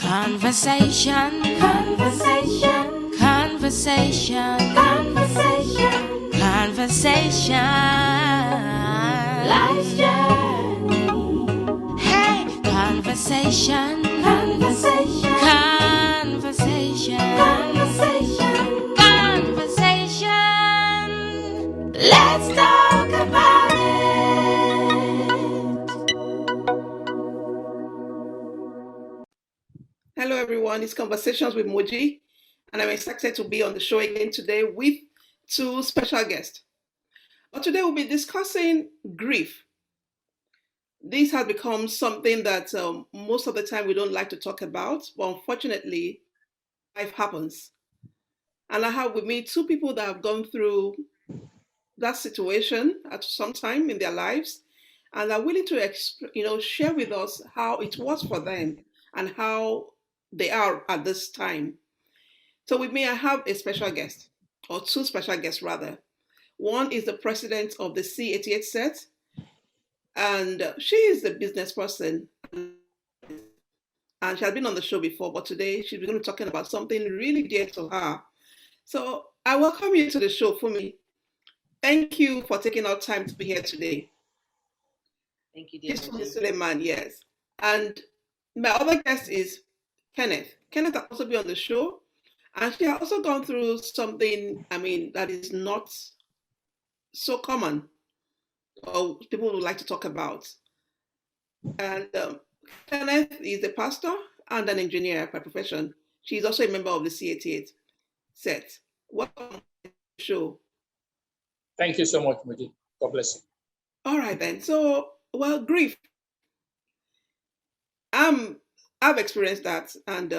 Conversation, conversation, conversation, conversation, conversation. Life's journey. Hey, conversation, conversation, conversation, conversation, conversation. Let's talk about it. Hello, everyone. It's Conversations with Moji, and I'm excited to be on the show again today with two special guests. Today, we'll be discussing grief. This has become something that most of the time we don't like to talk about, but unfortunately, life happens. And I have with me two people that have gone through that situation at some time in their lives and are willing to share with us how it was for them and how they are at this time. So with me, I have a special guest, or two special guests rather. One is the president of the C88 set, and she is a business person, and she has been on the show before, but today she's going to be talking about something really dear to her. So I welcome you to the show, Fumi. Thank you for taking out time to be here today. Thank you, dear. This is Suleiman, yes. And my other guest is Kenneth. Kenneth has also been on the show, and she has also gone through something, that is not so common or people would like to talk about. And Kenneth is a pastor and an engineer by profession. She's also a member of the C88 set. Welcome to the show. Thank you so much, Moji. God bless you. All right, then. So, grief. I've experienced that, and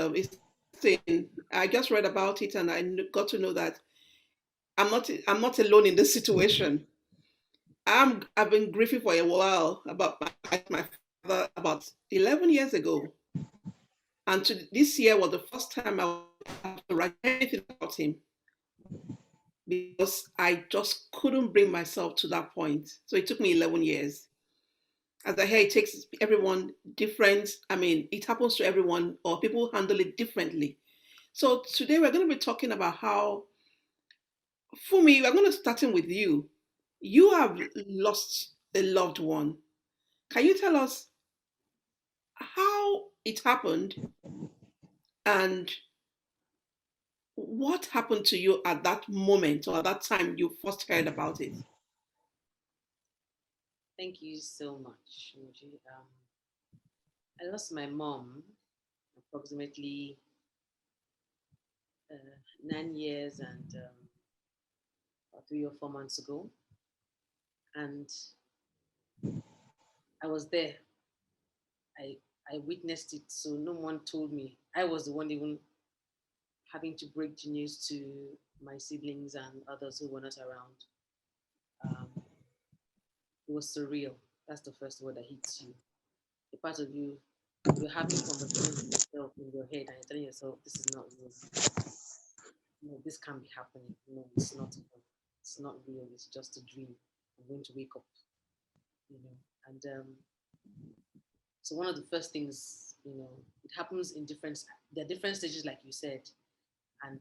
I just read about it, and I got to know that I'm not alone in this situation. I've been grieving for a while about my father about 11 years ago, and this year was the first time I had to write anything about him because I just couldn't bring myself to that point. So it took me 11 years. As I hear, it takes everyone different. It happens to everyone, or people handle it differently. So today we're going to be talking about how, for me, we're going to start with you. You have lost a loved one. Can you tell us how it happened and what happened to you at that moment or at that time you first heard about it? Thank you so much, Moji. I lost my mom approximately 9 years and about 3 or 4 months ago. And I was there. I witnessed it, so no one told me. I was the one even having to break the news to my siblings and others who were not around. It was surreal. That's the first word that hits you. A part of you, you're having conversations with yourself in your head and you're telling yourself, this is not real. No, this can't be happening. No, it's not real. It's not real. It's just a dream. I'm going to wake up. And so one of the first things, it happens in there are different stages, like you said, and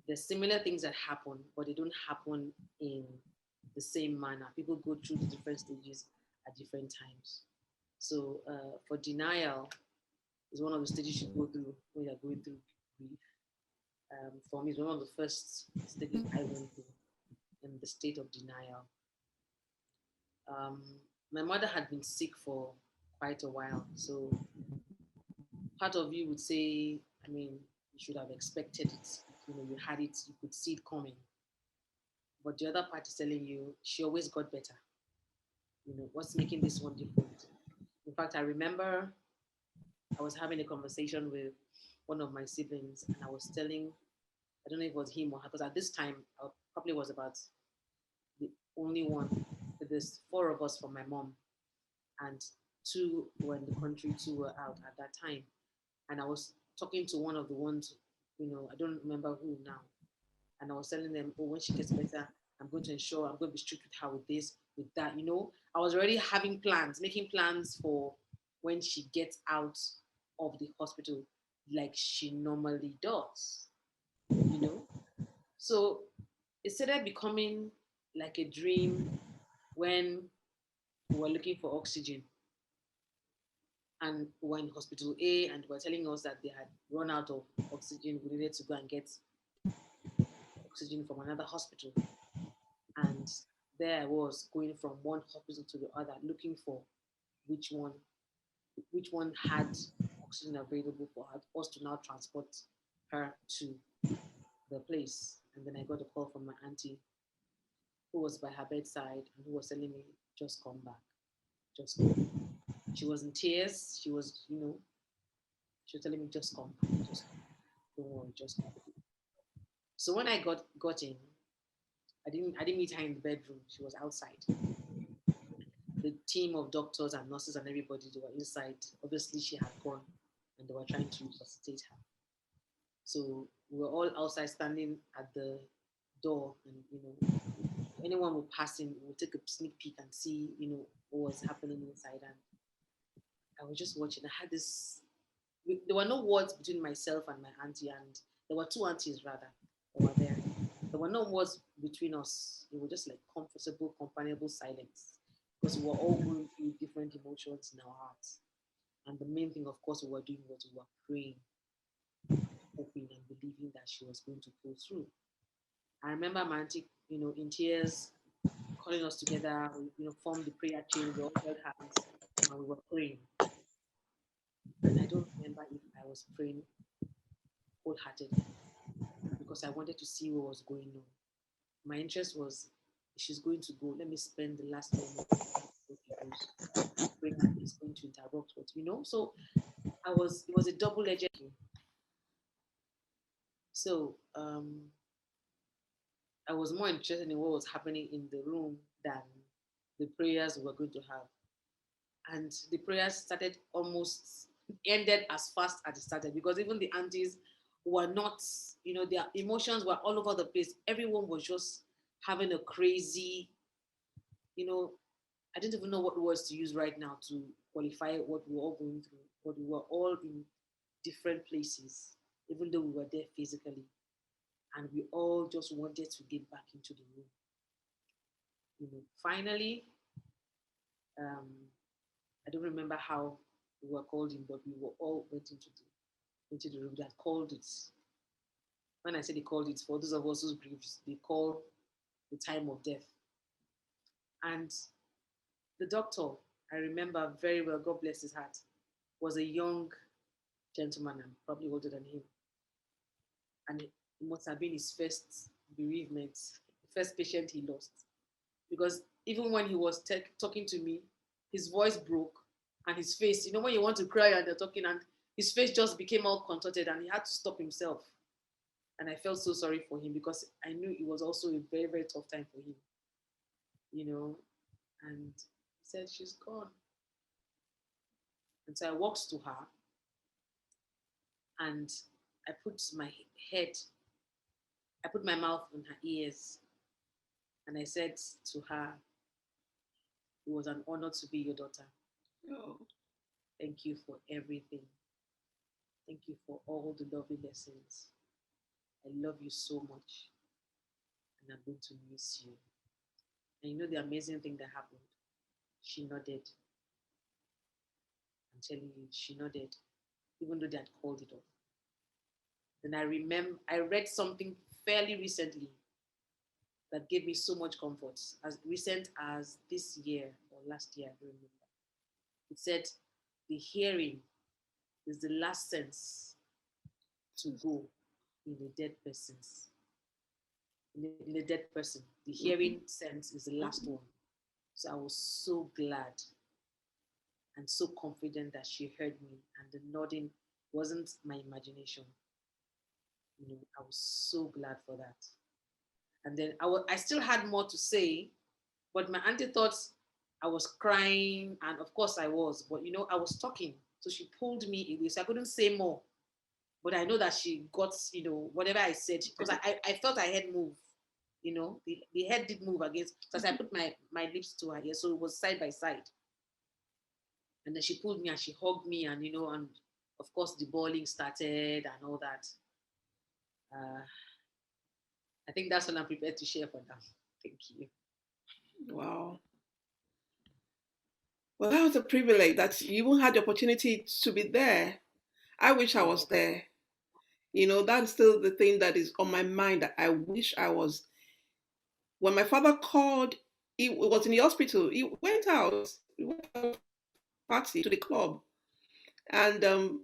there's similar things that happen, but they don't happen in the same manner. People go through the different stages at different times. So for denial is one of the stages you go through when you're going through grief. For me, it's one of the first stages I went through in the state of denial. My mother had been sick for quite a while, so part of you would say, you should have expected it. You had it, you could see it coming. But the other part is telling you she always got better. What's making this one different? In fact, I remember I was having a conversation with one of my siblings, and I was telling, I don't know if it was him or her, because at this time I probably was about the only one. There's 4 of us from my mom, and 2 were in the country, 2 were out at that time. And I was talking to one of the ones, I don't remember who now. And I was telling them, oh, when she gets better, I'm going to ensure I'm going to be strict with her with this, with that. I was already having plans, making plans for when she gets out of the hospital like she normally does, you know. So it started becoming like a dream when we were looking for oxygen and we were in hospital A and they were telling us that they had run out of oxygen. We needed to go and get oxygen from another hospital. And there I was going from one hospital to the other looking for which one had oxygen available for us to now transport her to the place. And then I got a call from my auntie who was by her bedside and who was telling me, just come back, just come. She was in tears. She was, she was telling me, just come back, just come. Don't worry, just come. So when I got in, I didn't meet her in the bedroom. She was outside. The team of doctors and nurses and everybody, they were inside. Obviously, she had gone and they were trying to resuscitate her. So we were all outside standing at the door and, anyone would pass in, would take a sneak peek and see, what was happening inside. And I was just watching. I had this, there were no words between myself and my auntie, and there were two aunties rather that were there. There were no words between us. It was just like comfortable, companionable silence because we were all going through different emotions in our hearts. And the main thing, of course, we were doing was we were praying, hoping and believing that she was going to pull through. I remember my auntie, in tears, calling us together. We, formed the prayer chain. We all held hands and we were praying. And I don't remember if I was praying wholeheartedly because I wanted to see what was going on. My interest was, if she's going to go, let me spend the last moment praying that it's going to interrupt what. So it was a double-edged thing. So I was more interested in what was happening in the room than the prayers we were going to have. And the prayers ended as fast as it started because even the aunties were not, their emotions were all over the place. Everyone was just having a crazy, I didn't even know what words to use right now to qualify what we were all going through, but we were all in different places, even though we were there physically. And we all just wanted to get back into the room. Finally, I don't remember how we were called in, but we were all went into the room. That called it. When I say they called it, for those of us who grieved, they call the time of death. And the doctor, I remember very well, God bless his heart, was a young gentleman. I'm probably older than him. And it must have been his first bereavement, first patient he lost. Because even when he was talking to me, his voice broke and his face, when you want to cry and they're talking and his face just became all contorted and he had to stop himself. And I felt so sorry for him because I knew it was also a very, very tough time for him, and he said, she's gone. And so I walked to her and I put my mouth on her ears and I said to her, it was an honor to be your daughter. Oh. Thank you for everything. Thank you for all the lovely lessons. I love you so much. And I'm going to miss you. And the amazing thing that happened? She nodded. I'm telling you, she nodded, even though they had called it off. Then I read something fairly recently that gave me so much comfort, as recent as this year or last year, I don't remember. It said, the hearing is the last sense to go in a dead person's. In a dead person, the hearing sense is the last one. So I was so glad and so confident that she heard me, and the nodding wasn't my imagination. I was so glad for that. And then I still had more to say, but my auntie thought I was crying, and of course I was, but I was talking. So she pulled me away, so I couldn't say more. But I know that she got, whatever I said, because I felt her head move. The head did move against, because I put my lips to her ear, so it was side by side. And then she pulled me and she hugged me, and and of course, the bawling started and all that. Uh, I think that's what I'm prepared to share for now. Thank you. Wow. Well, that was a privilege that you even had the opportunity to be there. I wish I was there. That's still the thing that is on my mind that I wish I was. When my father called, he was in the hospital. He went out, he went out party to the club. And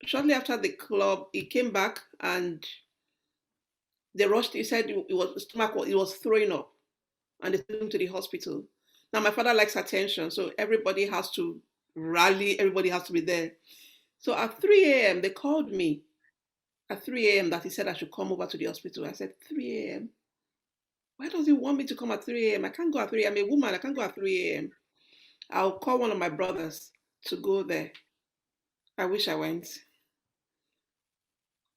shortly after the club, he came back and they rushed. He said it was stomach. It was throwing up, and they took him to the hospital. Now my father likes attention, so everybody has to rally. Everybody has to be there. So at 3 a.m. they called me. At 3 a.m. that he said I should come over to the hospital. I said 3 a.m. Why does he want me to come at 3 a.m.? I can't go at 3 a.m. I'm a woman. I can't go at 3 a.m. I'll call one of my brothers to go there. I wish I went.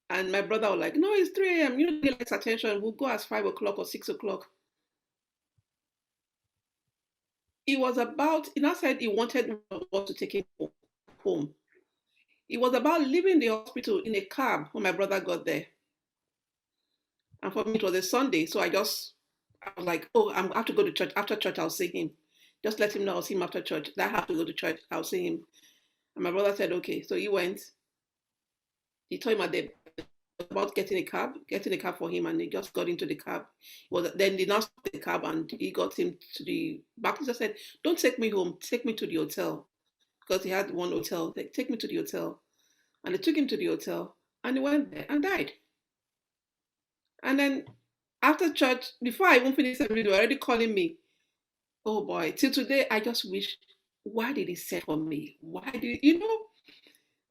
And my brother was like, no, it's 3 a.m. He likes attention. We'll go at 5 o'clock or 6 o'clock. He was about, he now said he wanted us to take him home. It was about leaving the hospital in a cab when my brother got there. And for me, it was a Sunday. So I was like, oh, I have to go to church. After church, I'll see him. Just let him know I'll see him after church. I have to go to church. I'll see him. And my brother said, okay. So he went. He told him about getting a cab for him, and he just got into the cab. Then they now stopped the cab, and he got him to the back. He just said, don't take me home. Take me to the hotel. Because he had one hotel. Take me to the hotel. And they took him to the hotel, and he went there and died. And then after church, before I even finished the video, they were already calling me. Oh boy, till today, I just wish, why did he send for me? Why did,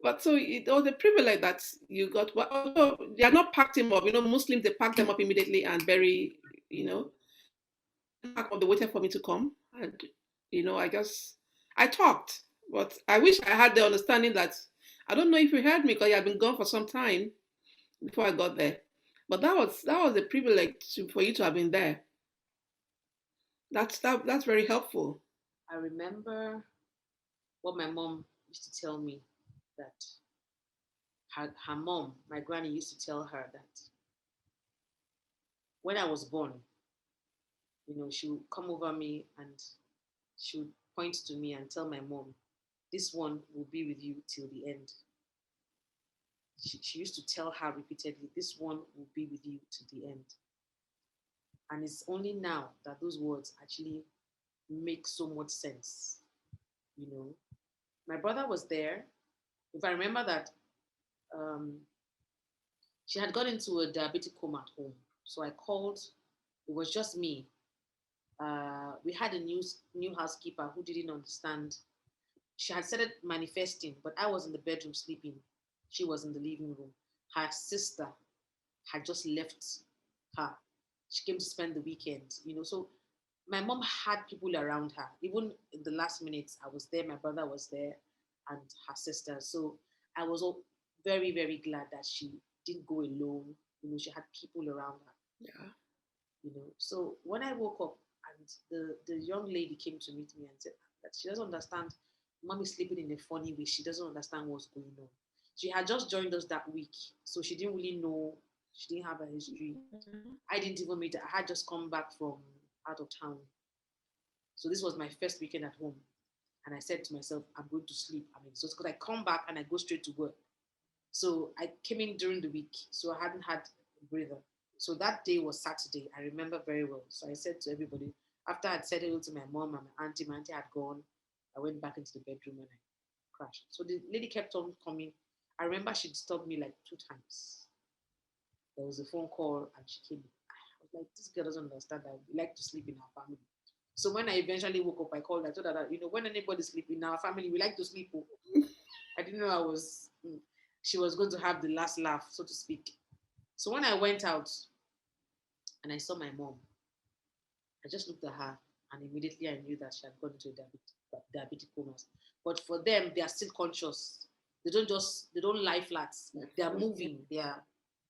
But so it was a privilege that you got. Well, although they are not packed him up, Muslims, they pack them up immediately and bury, they waited for me to come. And, I talked, but I wish I had the understanding that, I don't know if you heard me because you had been gone for some time before I got there. But that was a privilege for you to have been there. That's very helpful. I remember what my mom used to tell me, that her mom, my granny, used to tell her that when I was born, she would come over me and she would point to me and tell my mom, this one will be with you till the end. She used to tell her repeatedly, this one will be with you to the end. And it's only now that those words actually make so much sense. My brother was there. If I remember that, she had got into a diabetic coma at home. So I called, it was just me. We had a new housekeeper who didn't understand. She had started manifesting, but I was in the bedroom sleeping. She was in the living room. Her sister had just left her. She came to spend the weekend, So my mom had people around her. Even in the last minutes, I was there, my brother was there, and her sister. So I was very, very glad that she didn't go alone. She had people around her. Yeah. So when I woke up and the young lady came to meet me and said that she doesn't understand, mom is sleeping in a funny way. She doesn't understand what's going on. She had just joined us that week, so she didn't really know. She didn't have a history. Mm-hmm. I didn't even meet her. I had just come back from out of town. So this was my first weekend at home. And I said to myself, I'm going to sleep. I'm exhausted because I come back and I go straight to work. So I came in during the week, so I hadn't had a breather. So that day was Saturday. I remember very well. So I said to everybody, after I'd said hello to my mom and my auntie had gone, I went back into the bedroom and I crashed. So the lady kept on coming. I remember she disturbed me like 2 times. There was a phone call and she came. I was like, this girl doesn't understand that we like to sleep in our family. So when I eventually woke up, I called her. I told her that, when anybody sleeps in our family, we like to sleep. I didn't know she was going to have the last laugh, so to speak. So when I went out and I saw my mom, I just looked at her and immediately I knew that she had gone into a diabetic coma. But for them, they are still conscious. They don't lie flat. They are moving.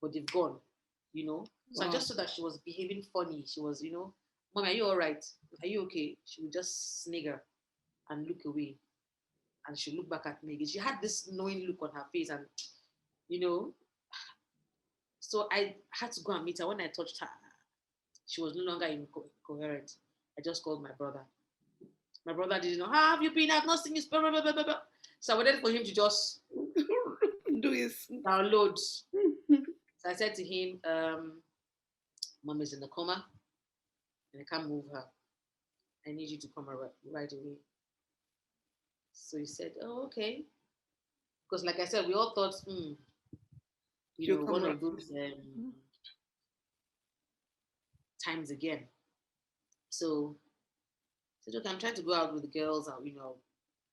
But they've gone, So I just saw that she was behaving funny. She was, Mom, are you all right? Are you okay? She would just snigger and look away. And she looked back at me again. She had this knowing look on her face, and you know, so I had to go and meet her. When I touched her, she was no longer incoherent. I just called my brother. My brother didn't know, how have you been? I've not seen you. Blah, blah, blah, blah, blah. So I waited for him to just do his download. So I said to him, Mom is in a coma and I can't move her. I need you to come right away. So he said, oh, okay. Because like I said, we all thought, one of those times again. So I said, okay, I'm trying to go out with the girls and,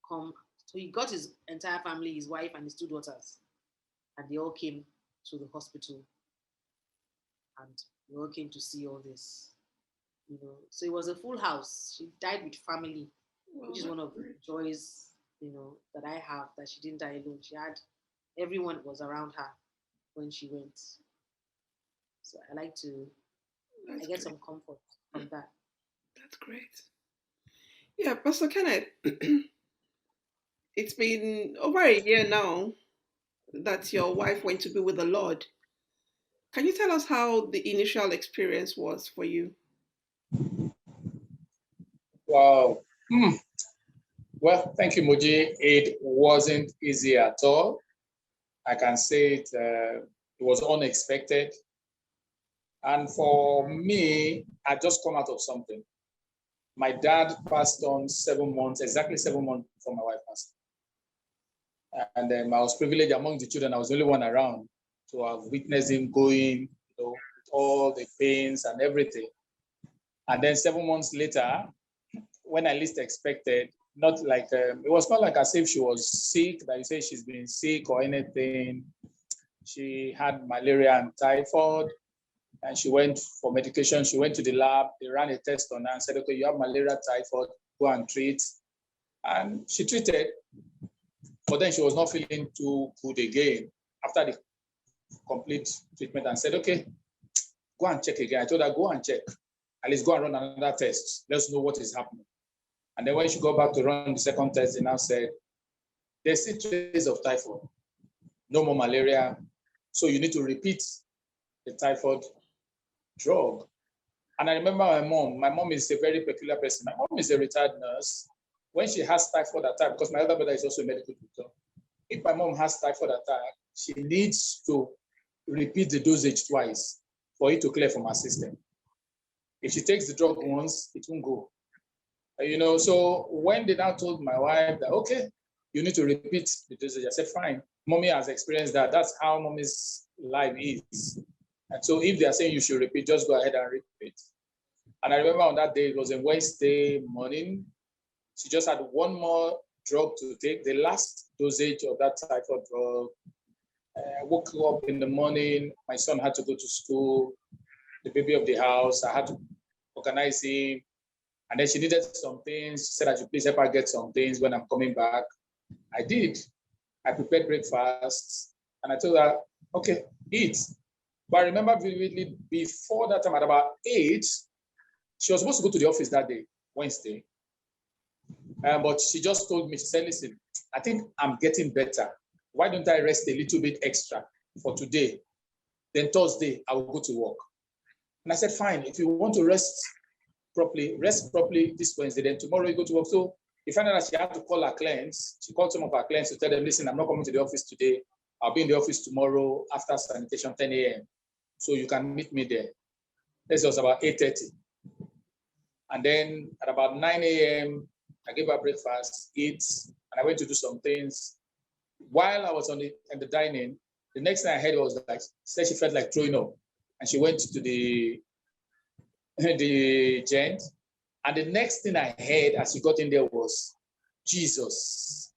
come. So he got his entire family, his wife and his 2 daughters, and they all came to the hospital. And we all came to see all this, So it was a full house. She died with family, which is one of the joys, that I have, that she didn't die alone. She had, everyone was around her when she went. So I like to, I get some comfort from that. That's great. Yeah, Pastor Kenneth, it's been over a year now that your wife went to be with the Lord. Can you tell us how the initial experience was for you? Wow. Well, thank you, Moji. It wasn't easy at all. I can say it was unexpected. And for me, I just come out of something. My dad passed on 7 months, exactly 7 months before my wife passed. And I was privileged among the children. I was the only one around to have witnessed him going, with all the pains and everything. And then 7 months later, when I least expected, not like, it was not like as if she was sick, that you say she's been sick or anything. She had malaria and typhoid, and she went for medication. She went to the lab, they ran a test on her and said, okay, you have malaria, typhoid, go and treat. And she treated, but then she was not feeling too good again after the complete treatment, and said, okay, go and check again. I told her, go and check. At least go and run another test. Let's know what is happening. And then when she got back to run the second test, they now said, there's still traces of typhoid, no more malaria. So you need to repeat the typhoid drug. And I remember my mom is a very peculiar person. My mom is a retired nurse. When she has typhoid attack, because my other brother is also a medical doctor, if my mom has typhoid attack, she needs to repeat the dosage twice for it to clear from her system. If she takes the drug once, it won't go. So when they now told my wife that, okay, you need to repeat the dosage, I said, fine. Mommy has experienced that. That's how mommy's life is. And so if they are saying you should repeat, just go ahead and repeat. And I remember on that day, it was a Wednesday morning. She just had one more drug to take, the last dosage of that typhoid drug. I woke up in the morning. My son had to go to school, the baby of the house. I had to organize him. And then she needed some things. She said I should please help her get some things when I'm coming back. I did. I prepared breakfast. And I told her, okay, eat. But I remember vividly, before that time, at about 8, she was supposed to go to the office that day, Wednesday. But she just told me, she said, listen, I think I'm getting better. Why don't I rest a little bit extra for today? Then Thursday, I will go to work. And I said, fine, if you want to rest properly this Wednesday, then tomorrow you go to work. So you find out that she had to call her clients. She called some of her clients to tell them, listen, I'm not coming to the office today. I'll be in the office tomorrow after sanitation, 10 a.m. So you can meet me there. This was about 8:30. And then at about 9 a.m., I gave her breakfast, eat, and I went to do some things. While I was in the dining, the next thing I heard was like, said she felt like throwing up. And she went to the gent. And the next thing I heard as she got in there was Jesus.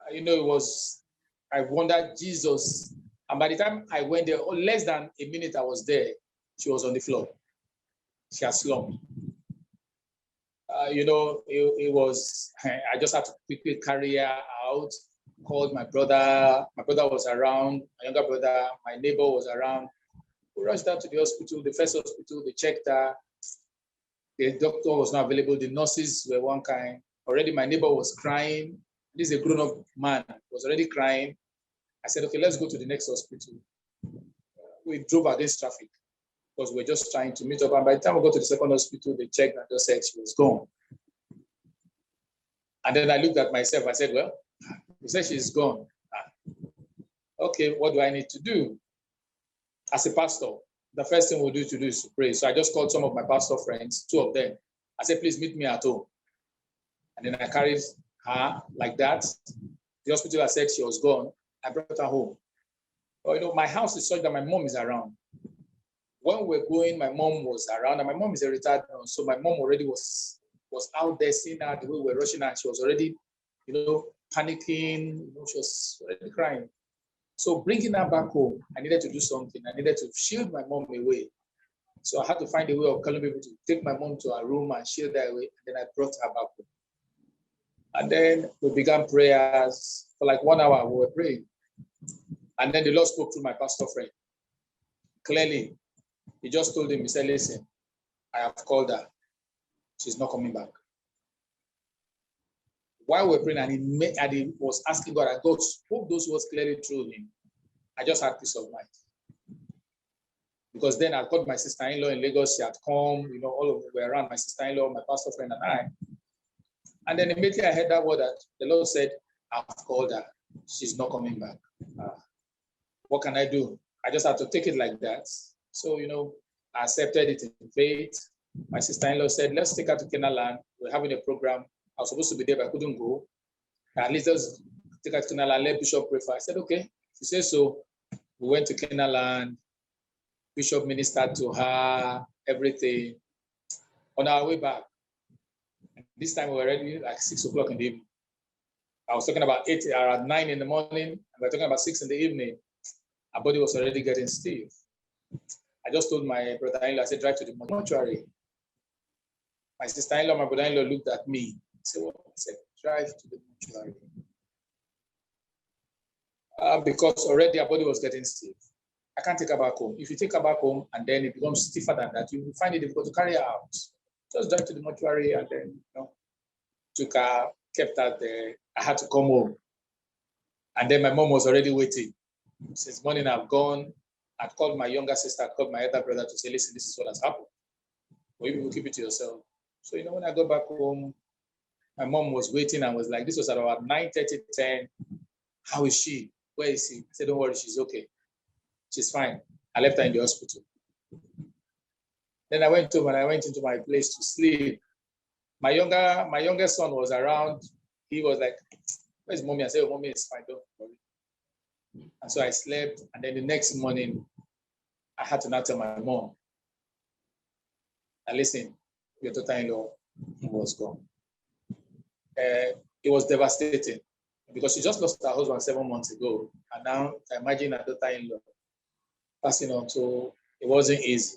I wondered, Jesus. And by the time I went there, less than a minute I was there, she was on the floor. She had slumped. It was, I just had to quickly carry her out, called my brother. My brother was around, my younger brother, my neighbor was around. We rushed her to the hospital, the first hospital, they checked her. The doctor was not available. The nurses were one kind. Already my neighbor was crying. This is a grown-up man, was already crying. I said, okay, let's go to the next hospital. We drove against traffic because we're just trying to meet up. And by the time we got to the second hospital, they checked and just said she was gone. And then I looked at myself. I said, well, they said she's gone. Okay, what do I need to do? As a pastor, the first thing we'll do is to pray. So I just called some of my pastor friends, 2 of them. I said, please meet me at home. And then I carried her like that. The hospital, I said she was gone. I brought her home. Well, my house is such that my mom is around. When we're going, my mom was around, and my mom is a retired nurse. So my mom already was out there seeing her the way we were rushing her. She was already, panicking. She was already crying. So bringing her back home, I needed to do something. I needed to shield my mom away. So I had to find a way of calling people to take my mom to her room and shield her away. And then I brought her back home. And then we began prayers. For like 1 hour, we were praying. And then the Lord spoke through my pastor friend. Clearly, he just told him, he said, listen, I have called her. She's not coming back. While we were praying, and he was asking God, and God spoke those words clearly through him. I just had peace of mind. Because then I called my sister-in-law in Lagos. She had come, all of them were around, my sister-in-law, my pastor friend, and I. And then immediately I heard that word that the Lord said, I've called her. She's not coming back. What can I do? I just had to take it like that. So, I accepted it in faith. My sister-in-law said, let's take her to Kenaland. We're having a program. I was supposed to be there, but I couldn't go. At least let's take her to Kenaland, let Bishop pray for her. I said, okay. She said so. We went to Kenaland. Bishop ministered to her, everything. On our way back, this time we were already like 6 o'clock in the evening. I was talking about 9 in the morning, and we're talking about 6 in the evening. Our body was already getting stiff. I just told my brother-in-law, I said, drive to the mortuary. My sister-in-law, my brother-in-law looked at me. I said, well, I said, drive to the mortuary. Because already our body was getting stiff. I can't take her back home. If you take her back home and then it becomes stiffer than that, you will find it difficult to carry her out. Just drive to the mortuary and then, took her, kept her there. I had to come home. And then my mom was already waiting. Since morning I've gone. I'd called my younger sister, I'd called my elder brother to say, listen, this is what has happened. Or you will keep it to yourself. So, when I got back home, my mom was waiting and was like, this was at about 9:30, 10. How is she? Where is she? I said, don't worry, she's okay. She's fine. I left her in the hospital. Then I went home and I went into my place to sleep. My youngest son was around. He was like, where's mommy? I said, oh, mommy is fine, don't worry. And so I slept. And then the next morning, I had to now tell my mom, listen, your daughter-in-law was gone. It was devastating because she just lost her husband 7 months ago. And now imagine her daughter-in-law passing on. So it wasn't easy.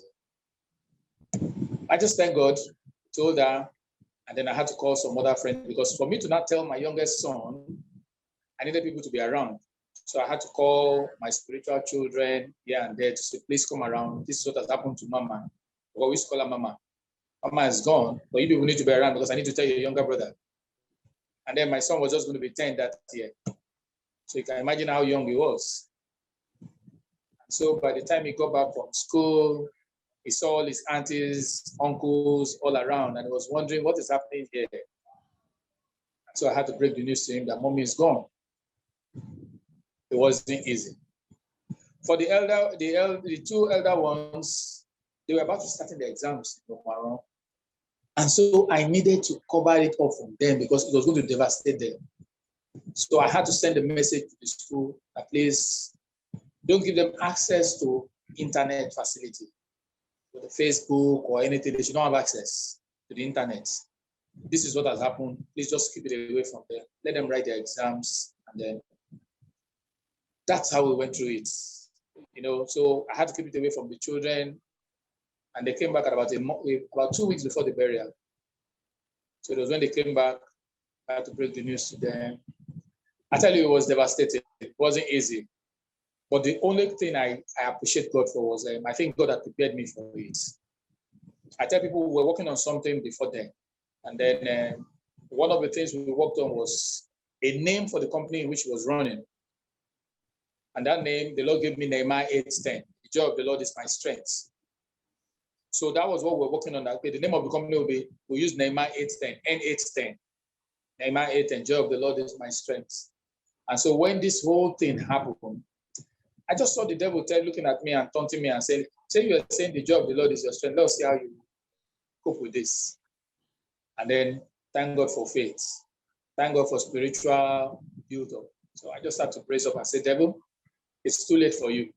I just thank God, told her, and then I had to call some other friends because for me to not tell my youngest son, I needed people to be around. So I had to call my spiritual children here and there to say, please come around. This is what has happened to Mama. We always call her Mama. Mama is gone, but you people need to be around because I need to tell your younger brother. And then my son was just going to be 10 that year. So you can imagine how young he was. So by the time he got back from school, he saw all his aunties, uncles all around, and he was wondering what is happening here. So I had to break the news to him that Mommy is gone. It wasn't easy. For the 2 elder ones, they were about to start the exams in Omaron. And so I needed to cover it up from them because it was going to devastate them. So I had to send a message to the school that please don't give them access to internet facility, to the Facebook or anything. They should not have access to the internet. This is what has happened. Please just keep it away from them. Let them write their exams. And then that's how we went through it. So I had to keep it away from the children. And they came back at about 2 weeks before the burial. So it was when they came back, I had to break the news to them. I tell you, it was devastating. It wasn't easy. But the only thing I appreciate God for was, I think God had prepared me for it. I tell people we were working on something before then. And then one of the things we worked on was a name for the company in which he was running. And that name, the Lord gave me Nehemiah 8:10. The joy of the Lord is my strength. So that was what we're working on. That the name of the company will be, we'll use Nehemiah 8:10, N8:10. Nehemiah 8:10, joy of the Lord is my strength. And so when this whole thing happened, I just saw the devil looking at me and taunting me and saying, say you are saying the joy of the Lord is your strength. Let's see how you cope with this. And then thank God for faith. Thank God for spiritual build-up. So I just had to brace up and say, devil, it's too late for you.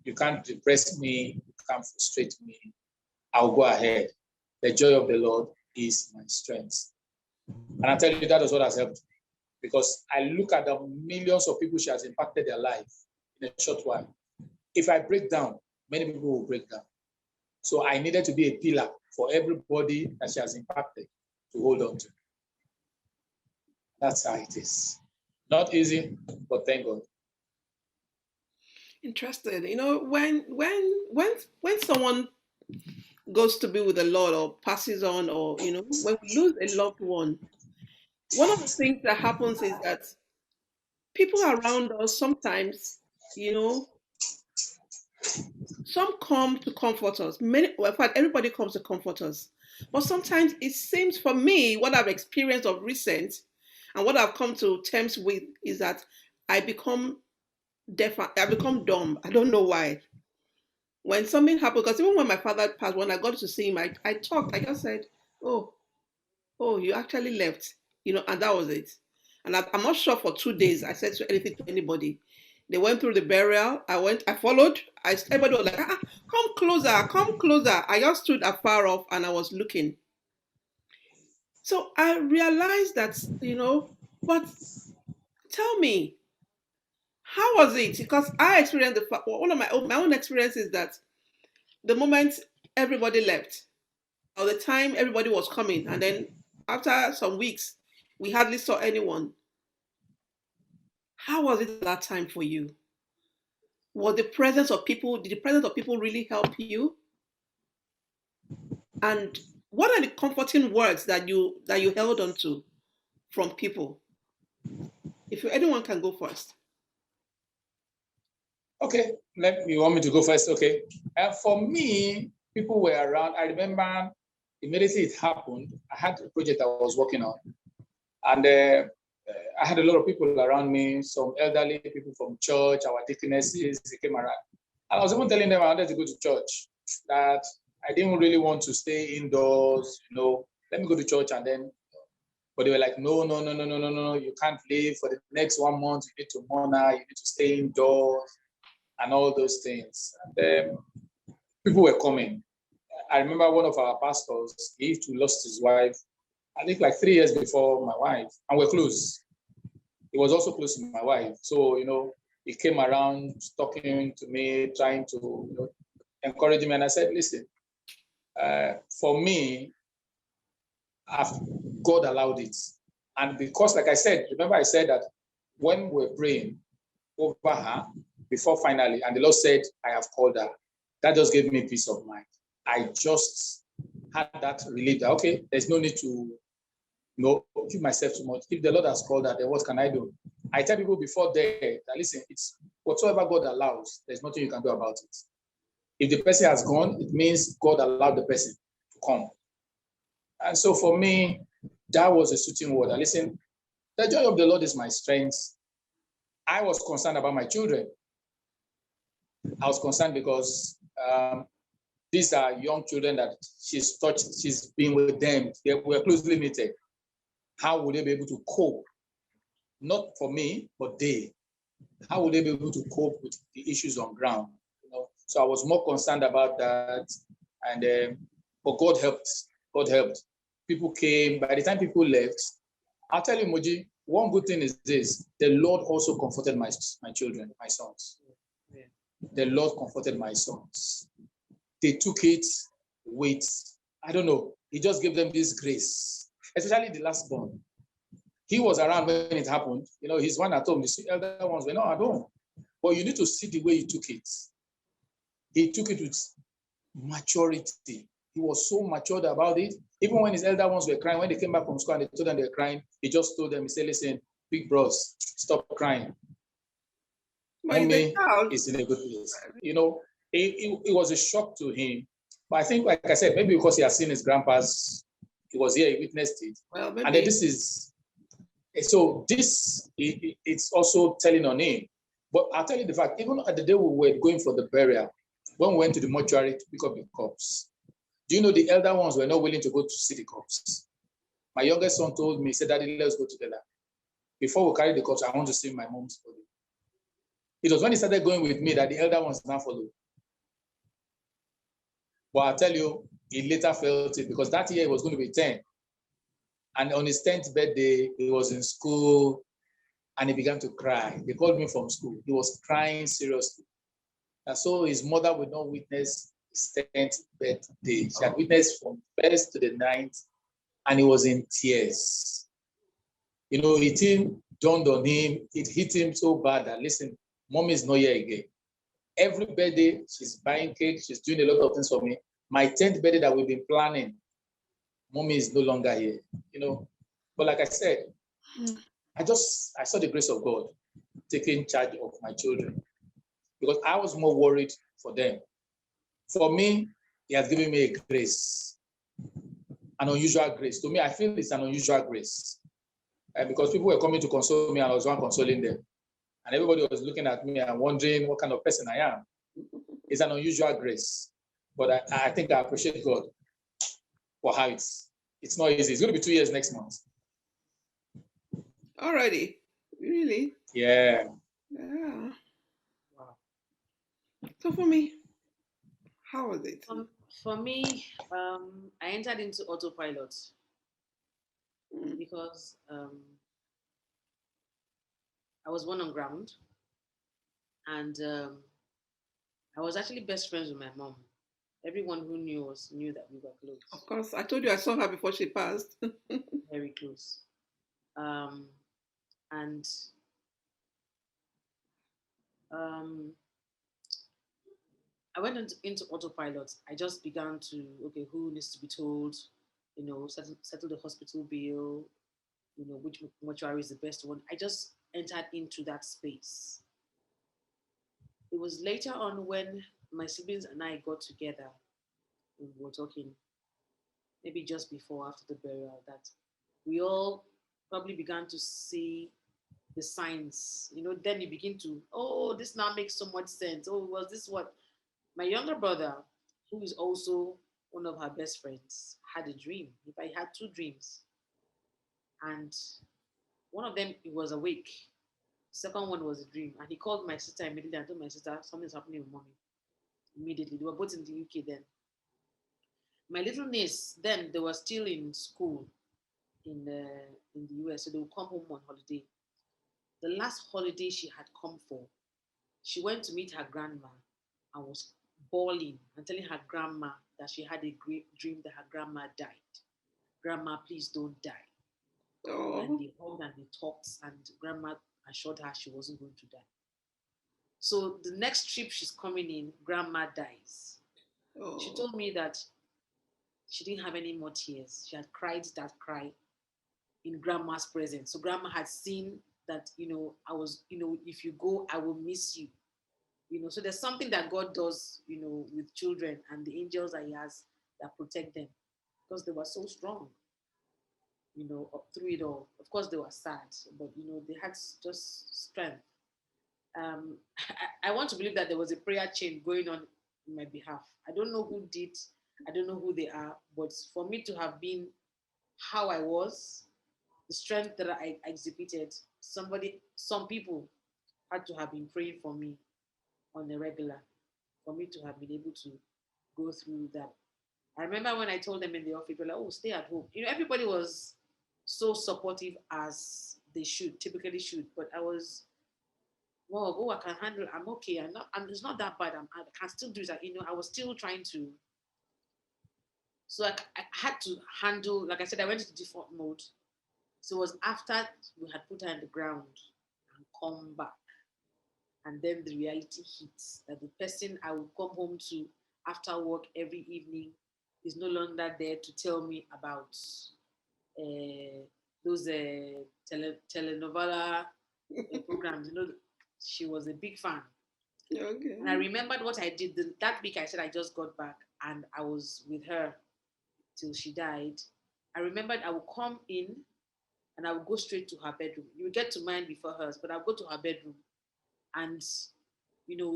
You can't depress me. You can't frustrate me. I'll go ahead. The joy of the Lord is my strength. And I tell you, that is what has helped. Because I look at the millions of people she has impacted their life in a short while. If I break down, many people will break down. So I needed to be a pillar for everybody that she has impacted to hold on to. That's how it is. Not easy, but thank God. Interested. You know, when someone goes to be with the Lord or passes on, or you know, when we lose a loved one of the things that happens is that people around us sometimes, you know, some come to comfort us. Many, well, in fact, everybody comes to comfort us. But sometimes it seems, for me, what I've experienced of recent and what I've come to terms with is that I become deaf. I become dumb. I don't know why. When something happened, because even when my father passed, when I got to see him, I talked. I just said, "Oh, you actually left," you know, and that was it. And I'm not sure for 2 days I said anything to anybody. They went through the burial. I followed. Everybody was like, come closer, come closer. I just stood afar off and I was looking. So I realized that, you know, but tell me, how was it? Because I experienced one of my own experience is that the moment everybody left, or the time everybody was coming, and then after some weeks, we hardly saw anyone. How was it at that time for you? Was the presence of people, did the presence of people really help you? And what are the comforting words that you held on to from people? If anyone can go first. Okay, you want me to go first? Okay. For me, people were around. I remember immediately it happened, I had a project I was working on. And I had a lot of people around me, some elderly people from church, our deaconesses, they came around. And I was even telling them I wanted to go to church, that I didn't really want to stay indoors, you know, let me go to church and then, but they were like, no, you can't leave for the next 1 month, you need to monitor, you need to stay indoors and all those things. And people were coming. I remember one of our pastors, he lost his wife, I think like 3 years before my wife, and we're close. He was also close to my wife. So, you know, he came around talking to me, trying to, you know, encourage me. And I said, listen, for me, God allowed it. And because, like I said, remember I said that when we're praying over her, before finally, and the Lord said, I have called her, that just gave me peace of mind. I just had that relief that, okay, there's no need to give myself too much. If the Lord has called her, then what can I do? I tell people before that, listen, it's whatsoever God allows, there's nothing you can do about it. If the person has gone, it means God allowed the person to come. And so for me, that was a soothing word. Listen, the joy of the Lord is my strength. I was concerned about my children. I was concerned because these are young children that she's been with them. They were closely knitted. How would they be able to cope? Not for me, but they. How would they be able to cope with the issues on ground? You know? So I was more concerned about that. And but God helped. God helped. People came. By the time people left, I'll tell you, Moji, one good thing is this: the Lord also comforted my children, my sons. Yeah. The Lord comforted my sons. They took it with, I don't know, He just gave them this grace, especially the last born. He was around when it happened. You know, he's one at home. The elder ones were not at home. But you need to see the way he took it. He took it with maturity. He was so matured about it. Even when his elder ones were crying, when they came back from school and they told them they were crying, he just told them, he said, listen, big bros, stop crying. But he's a Mommy child. is in a good place. You know, it was a shock to him. But I think, like I said, maybe because he has seen his grandpa's, he was here, he witnessed it. Well, And then maybe. this is, so this, it's also telling on him. But I'll tell you the fact, even at the day we were going for the burial, when we went to the mortuary to pick up the corpse, do you know the elder ones were not willing to go to see the corpse? My youngest son told me, he said, Daddy, let's go together. Before we carry the corpse, I want to see my mom's body. It was when he started going with me that the elder ones now followed. But I'll tell you, he later felt it because that year he was going to be 10. And on his 10th birthday, he was in school and he began to cry. They called me from school. He was crying seriously. And so his mother would not witness his 10th birthday. She had witnessed from 1st to the 9th, and he was in tears. You know, it dawned on him, it hit him so bad that, listen, Mommy is not here again. Every birthday, she's buying cake, she's doing a lot of things for me. My 10th birthday that we've been planning, Mommy is no longer here, you know. But like I said, I saw the grace of God taking charge of my children because I was more worried for them. For me, He has given me a grace, an unusual grace. To me, I feel it's an unusual grace because people were coming to console me and I was one consoling them. And everybody was looking at me and wondering what kind of person I am. It's an unusual grace. But I think I appreciate God for how it's not easy. It's going to be 2 years next month. Already? Really? Yeah. Yeah. Wow. So for me, how was it? For me, I entered into autopilot because I was born on ground, and I was actually best friends with my mom. Everyone who knew us knew that we were close. Of course, I told you I saw her before she passed. Very close. And I went into autopilot. I just began to, okay, who needs to be told, you know, settle the hospital bill, you know, which mortuary is the best one. I just entered into that space. It was later on when my siblings and I got together and we were talking, maybe just before, after the burial, that we all probably began to see the signs. You know, then you begin to, oh, this now makes so much sense. Oh, was this what? My younger brother, who is also one of her best friends, had a dream. If I had two dreams, and one of them he was awake. Second one was a dream, and he called my sister immediately and told my sister something's happening with mommy. Immediately, they were both in the UK then. My little niece, then they were still in school in the US, so they would come home on holiday. The last holiday she had come for, she went to meet her grandma and was bawling and telling her grandma that she had a great dream that her grandma died. Grandma, please don't die. Oh. And they hugged and they talked, and grandma assured her she wasn't going to die. So the next trip she's coming in, grandma dies. Oh. She told me that she didn't have any more tears. She had cried that cry in grandma's presence. So grandma had seen that, you know, I was, you know, if you go, I will miss you. You know, so there's something that God does, you know, with children and the angels that He has that protect them because they were so strong, you know, through it all. Of course, they were sad, but you know, they had just strength. I want to believe that there was a prayer chain going on in my behalf. I don't know who did, I don't know who they are, but for me to have been how I was, the strength that I exhibited, some people had to have been praying for me on a regular for me to have been able to go through that. I remember when I told them in the office, they were like, oh, stay at home. You know, everybody was so supportive as they should, typically should. But I was, well, oh, I can handle, I'm okay. It's not that bad. I can still do that. You know, I was still trying to. So I had to handle, like I said, I went into default mode. So it was after we had put her in the ground and come back. And then the reality hits that the person I would come home to after work every evening is no longer there to tell me about those telenovela programs. She was a big fan. Okay. And I remembered what I did that week. I said I just got back and I was with her till she died. I remembered I would come in and I would go straight to her bedroom. You would get to mine before hers, but I'll go to her bedroom and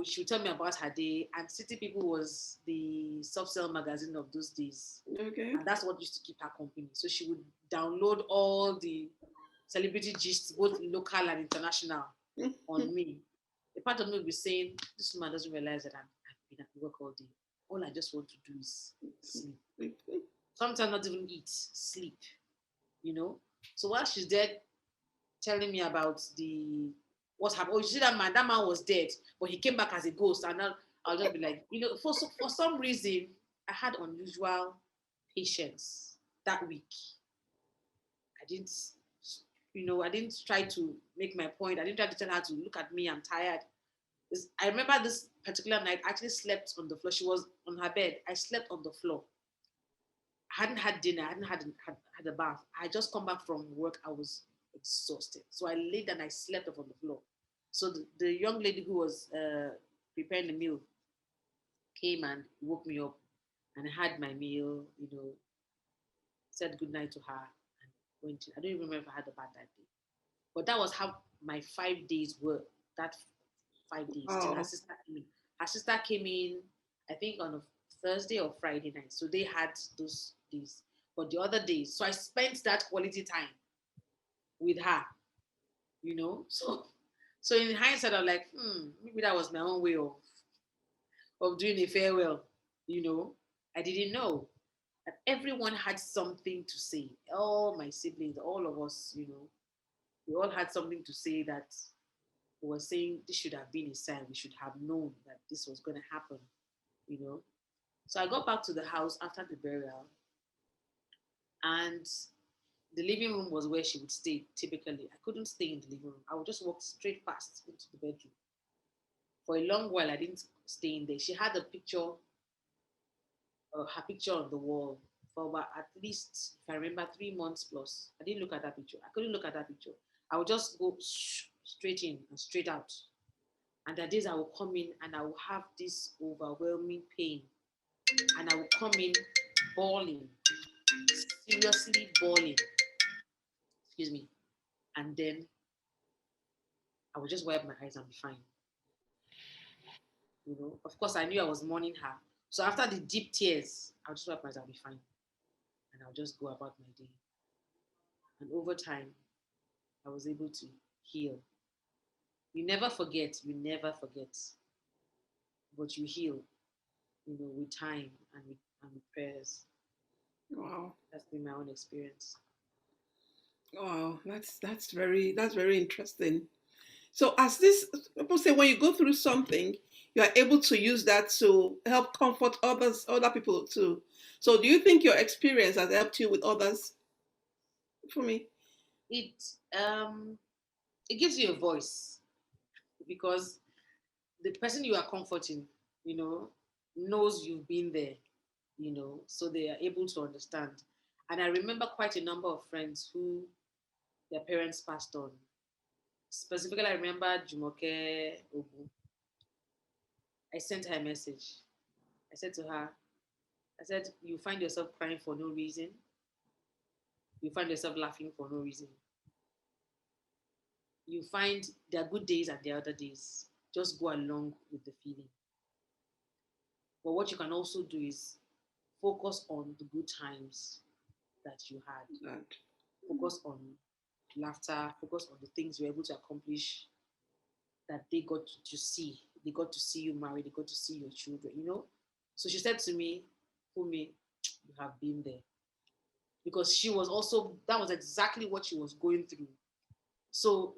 she would tell me about her day. And City People was the soft sell magazine of those days. Okay. And that's what used to keep her company. So she would download all the celebrity gists, both local and international, on me. A part of me would be saying, this woman doesn't realize that I've been at work all day. All I just want to do is sleep. Sometimes not even eat, sleep. So while she's dead, telling me about what happened. Oh, you see that man? That man was dead, but he came back as a ghost. And I'll just be like, for some reason, I had unusual patience that week. I didn't try to make my point. I didn't try to tell her to look at me. I'm tired. I remember this particular night. I actually slept on the floor. She was on her bed. I slept on the floor. I hadn't had dinner. I hadn't had a bath. I just come back from work. I was exhausted. So I laid and I slept up on the floor. So the young lady who was preparing the meal came and woke me up, and I had my meal, said goodnight to her and went in. I don't even remember if I had a bad that day. But that was how my 5 days were. That 5 days till her sister came in. Her sister came in, I think on a Thursday or Friday night. So they had those days. But the other days, so I spent that quality time with her, So in hindsight, I'm like, maybe that was my own way of doing a farewell, I didn't know that everyone had something to say. All my siblings, all of us, we all had something to say that we were saying this should have been a sign. We should have known that this was going to happen, So I got back to the house after the burial, and the living room was where she would stay typically. I couldn't stay in the living room. I would just walk straight past into the bedroom. For a long while, I didn't stay in there. She had her picture on the wall for about at least, if I remember, 3 months plus. I didn't look at that picture. I couldn't look at that picture. I would just go straight in and straight out. And there are days I will come in and I will have this overwhelming pain. And I will come in bawling, seriously bawling. Excuse me. And then I would just wipe my eyes and be fine. Of course, I knew I was mourning her. So after the deep tears, I'll just wipe my eyes and be fine. And I'll just go about my day. And over time, I was able to heal. You never forget, but you heal, with time and with prayers. Wow. That's been my own experience. Wow, that's very interesting. So as this people say, when you go through something, you are able to use that to help comfort other people too. So do you think your experience has helped you with others? For me. It it gives you a voice because the person you are comforting, knows you've been there, so they are able to understand. And I remember quite a number of friends who their parents passed on. Specifically, I remember Jumoke Ogu. I sent her a message. I said to her, you find yourself crying for no reason. You find yourself laughing for no reason. You find there are good days and there are other days. Just go along with the feeling. But what you can also do is focus on the good times that you had. Right. Focus on laughter, focus on the things you're able to accomplish that they got to see. They got to see you married, they got to see your children, So she said to me, Fumi, you have been there. Because that was exactly what she was going through. So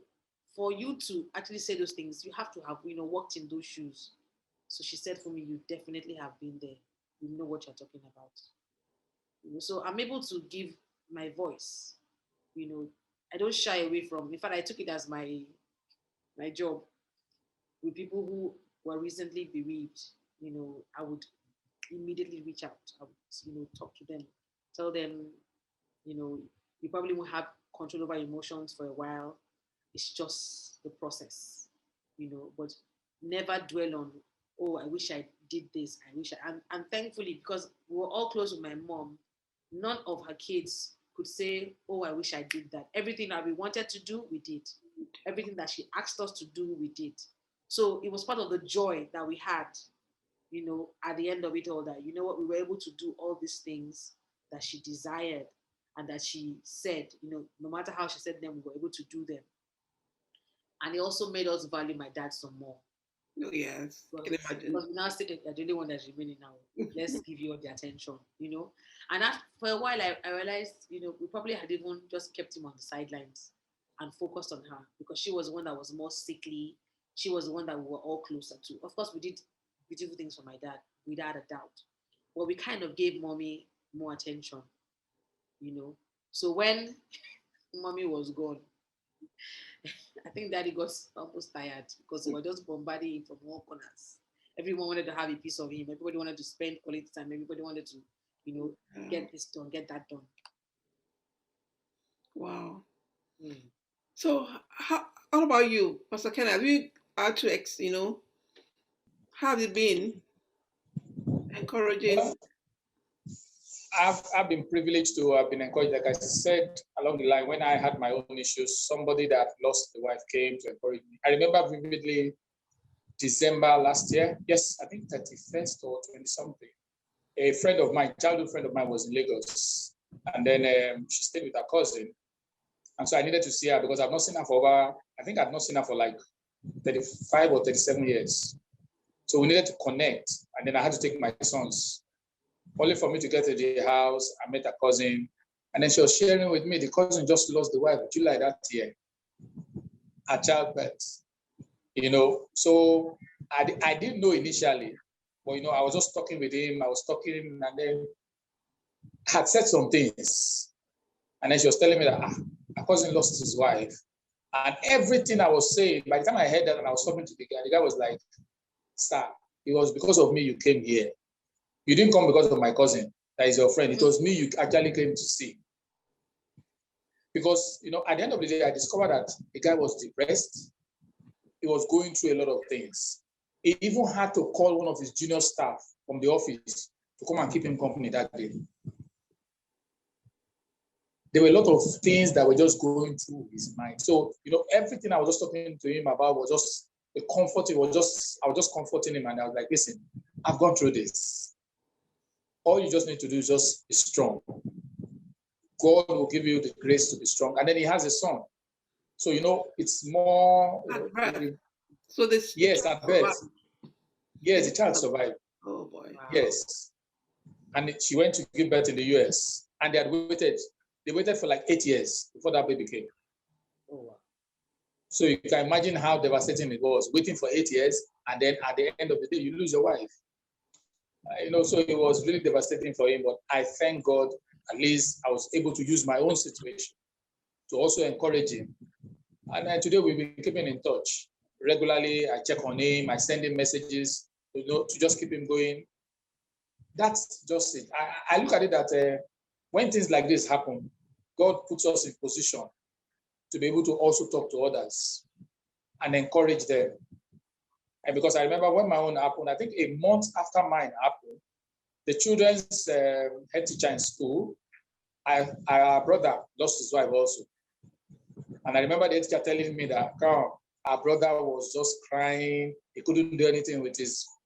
for you to actually say those things, you have to have, walked in those shoes. So she said, for me, you definitely have been there. You know what you're talking about. So I'm able to give my voice. I don't shy away from. In fact, I took it as my job with people who were recently bereaved. I would immediately reach out. I would, talk to them, tell them, you probably won't have control over emotions for a while. It's just the process, but never dwell on, oh, I wish I did this. And thankfully, because we were all close with my mom, none of her kids could say, oh, I wish I did that. Everything that we wanted to do, we did. Everything that she asked us to do, we did. So it was part of the joy that we had, at the end of it all, that, what, we were able to do all these things that she desired and that she said, no matter how she said them, we were able to do them. And it also made us value my dad some more. Oh, yes. I can imagine. Because we now said that the only one that's remaining now. Let's give you all the attention, And for a while, I realized, we probably had even just kept him on the sidelines and focused on her, because she was the one that was more sickly. She was the one that we were all closer to. Of course, we did beautiful things for my dad, without a doubt. But we kind of gave mommy more attention, So when mommy was gone, I think daddy got almost tired, because they were just bombarding him from all corners. Everyone wanted to have a piece of him. Everybody wanted to spend quality time. Everybody wanted to, get this done, get that done. Wow. Mm. So how about you, Pastor Ken? Have you had to, how have it been encouraging? Well, I've been privileged to have been encouraged. Like I said along the line, when I had my own issues, somebody that lost the wife came to encourage me. I remember vividly December last year. Yes, I think 31st or 20 something. A friend of mine, childhood friend of mine, was in Lagos. And then she stayed with her cousin. And so I needed to see her because I've not seen her for I've not seen her for like 35 or 37 years. So we needed to connect. And then I had to take my sons. Only for me to get to the house, I met her cousin. And then she was sharing with me, the cousin just lost the wife July that year at childbirth. So I didn't know initially. But, I was just talking with him. I was talking, and then I had said some things. And then she was telling me that her cousin lost his wife. And everything I was saying, by the time I heard that and I was talking to the guy was like, sir, it was because of me you came here. You didn't come because of my cousin, that is your friend. It was me you actually came to see. Because, at the end of the day, I discovered that the guy was depressed. He was going through a lot of things. He even had to call one of his junior staff from the office to come and keep him company that day. There were a lot of things that were just going through his mind. So, everything I was just talking to him about was just a comfort. I was just comforting him, and I was like, listen, I've gone through this. All you just need to do is just be strong. God will give you the grace to be strong. And then he has a son. So, it's more. At birth. So this. Yes, at birth. Yes, the child survived. Oh boy. Yes. And she went to give birth in the US. And they waited for like 8 years before that baby came. Oh, wow. So you can imagine how devastating it was, waiting for 8 years, and then at the end of the day, you lose your wife. So it was really devastating for him, but I thank God, at least I was able to use my own situation to also encourage him. And today we've been keeping in touch. Regularly, I check on him, I send him messages, to just keep him going. That's just it. I look at it that when things like this happen, God puts us in position to be able to also talk to others and encourage them. And because I remember when my own happened, I think a month after mine happened, the children's head teacher in school, our brother lost his wife also. And I remember the teacher telling me that our brother was just crying. He couldn't do anything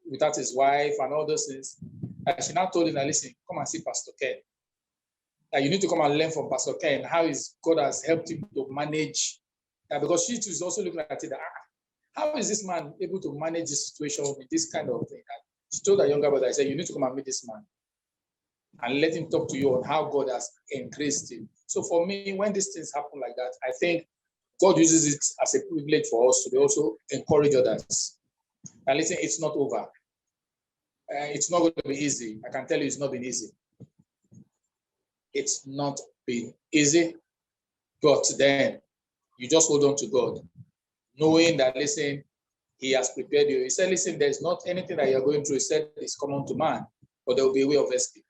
without his wife and all those things. And she now told him, listen, come and see Pastor Ken. You need to come and learn from Pastor Ken how God has helped him to manage. Because she was also looking at it, how is this man able to manage this situation with this kind of thing? She told her younger brother, I said, you need to come and meet this man and let him talk to you on how God has increased him. So for me, when these things happen like that, I think God uses it as a privilege for us to also encourage others. And listen, it's not over. It's not going to be easy. I can tell you it's not been easy. It's not been easy, but then you just hold on to God, knowing that, listen, he has prepared you. He said, listen, there's not anything that you're going through. He said it's common to man, but there will be a way of escape.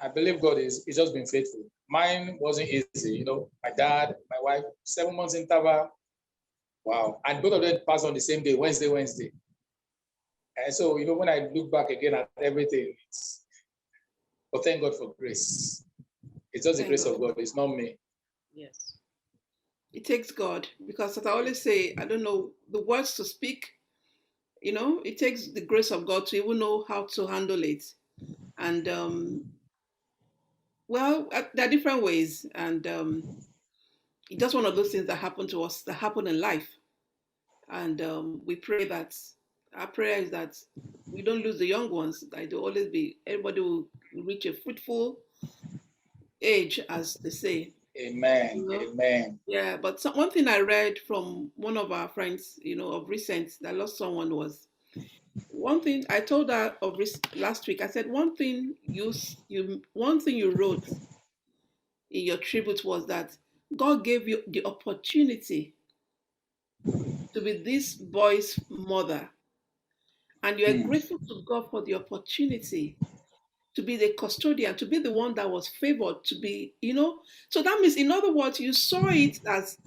I believe God is just been faithful. mine wasn't easy. You know, my dad, my wife, 7 months interval. Wow. And both of them passed on the same day, Wednesday. And so, you know, when I look back again at everything, but thank God for grace. It's just the grace of God. It's not me. Yes. It takes God, because as I always say, I don't know the words to speak. You know, it takes the grace of God to even know how to handle it. And well, there are different ways, and it's just one of those things that happen to us, that happen in life. And we pray that our prayer is that we don't lose the young ones. That they always be, everybody will reach a fruitful age, as they say. Amen. You know? Amen. Yeah, but one thing I read from one of our friends, you know, of recent that lost someone, was one thing I told her of last week. I said one thing you wrote in your tribute was that God gave you the opportunity to be this boy's mother, and you are grateful to God for the opportunity to be the custodian, to be the one that was favored, to be, you know. So that means, in other words, you saw it as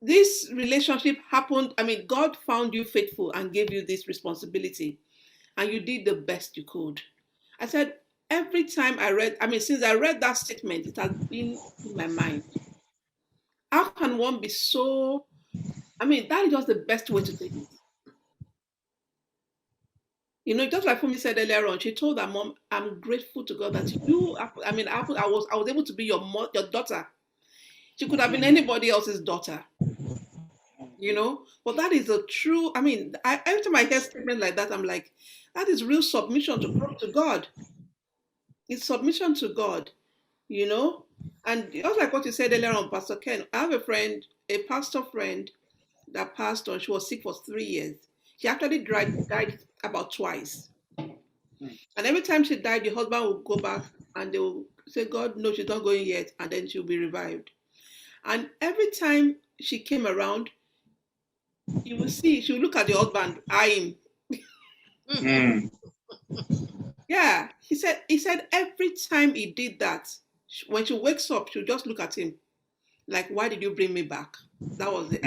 this relationship happened. I mean, God found you faithful and gave you this responsibility, and you did the best you could. I said, every time since I read that statement, it has been in my mind. How can one be so, that is just the best way to take it. You know, just like Fumi said earlier on, she told her mom, I'm grateful to God that I was able to be your daughter. She could have been anybody else's daughter, you know, but that is a true, every time I hear statement like that, I'm like, that is real submission to God. It's submission to God, you know. And just like what you said earlier on, Pastor Ken, I have a pastor friend that passed on. She was sick for 3 years. She actually died about twice. And every time she died, the husband would go back and they will say, God, no, she's not going yet. And then she'll be revived. And every time she came around, you will see, she will look at the husband, eye him. Yeah, he said every time he did that, when she wakes up, she'll just look at him like, why did you bring me back? That was the